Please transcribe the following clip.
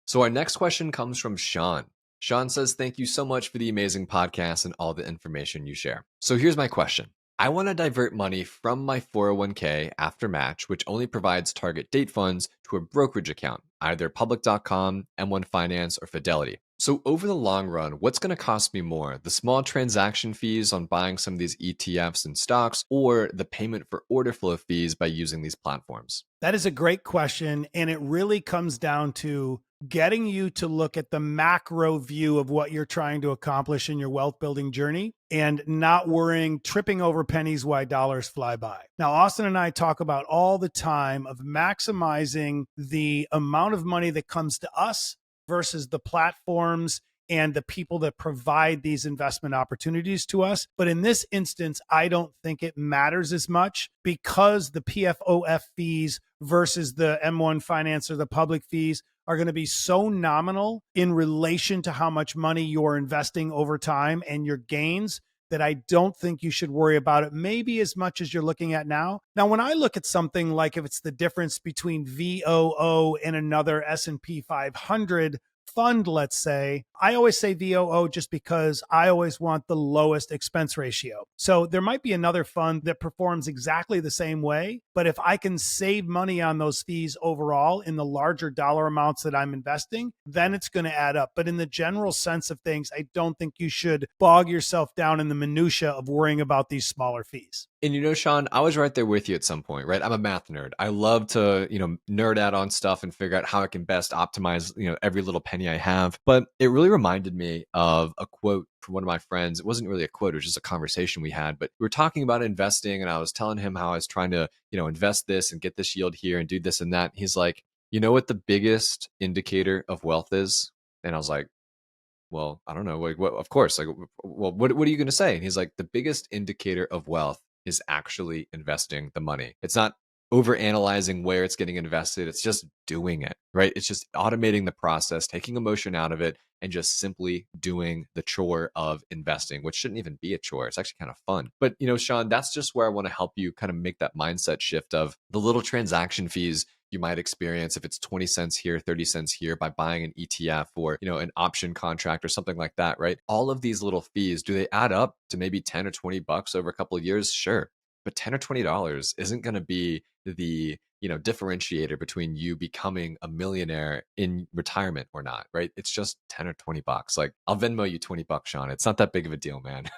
So our next question comes from Sean. Sean says, "Thank you so much for the amazing podcast and all the information you share." So here's my question. I want to divert money from my 401k after match, which only provides target date funds, to a brokerage account, either public.com, M1 Finance, or Fidelity. So over the long run, what's going to cost me more? The small transaction fees on buying some of these ETFs and stocks, or the payment for order flow fees by using these platforms? That is a great question. And it really comes down to getting you to look at the macro view of what you're trying to accomplish in your wealth building journey and not worrying, tripping over pennies while dollars fly by. Now, Austin and I talk about all the time of maximizing the amount of money that comes to us versus the platforms and the people that provide these investment opportunities to us. But in this instance, I don't think it matters as much because the PFOF fees versus the M1 Finance or the public fees are going to be so nominal in relation to how much money you're investing over time and your gains that I don't think you should worry about it maybe as much as you're looking at now. Now, when I look at something like if it's the difference between VOO and another S&P 500 fund, let's say, I always say VOO just because I always want the lowest expense ratio. So there might be another fund that performs exactly the same way, but if I can save money on those fees overall in the larger dollar amounts that I'm investing, then it's going to add up. But in the general sense of things, I don't think you should bog yourself down in the minutia of worrying about these smaller fees. And Sean, I was right there with you at some point, right? I'm a math nerd. I love to, nerd out on stuff and figure out how I can best optimize, every little penny I have. But it really reminded me of a quote from one of my friends. It wasn't really a quote, it was just a conversation we had. But we were talking about investing, and I was telling him how I was trying to, invest this and get this yield here and do this and that. He's like, "You know what the biggest indicator of wealth is?" And I was like, "Well, I don't know. Like, what? Of course. Like, well, what are you going to say?" And he's like, "The biggest indicator of wealth is actually investing the money. It's not over analyzing where it's getting invested. It's just doing it, right? It's just automating the process, taking emotion out of it, and just simply doing the chore of investing, which shouldn't even be a chore. It's actually kind of fun." But, Sean, that's just where I want to help you kind of make that mindset shift of the little transaction fees you might experience if it's 20 cents here, 30 cents here by buying an ETF or, an option contract or something like that, right? All of these little fees, do they add up to maybe 10 or 20 bucks over a couple of years? Sure. But 10 or $20 isn't going to be the, differentiator between you becoming a millionaire in retirement or not, right? It's just 10 or 20 bucks. Like, I'll Venmo you 20 bucks, Sean. It's not that big of a deal, man.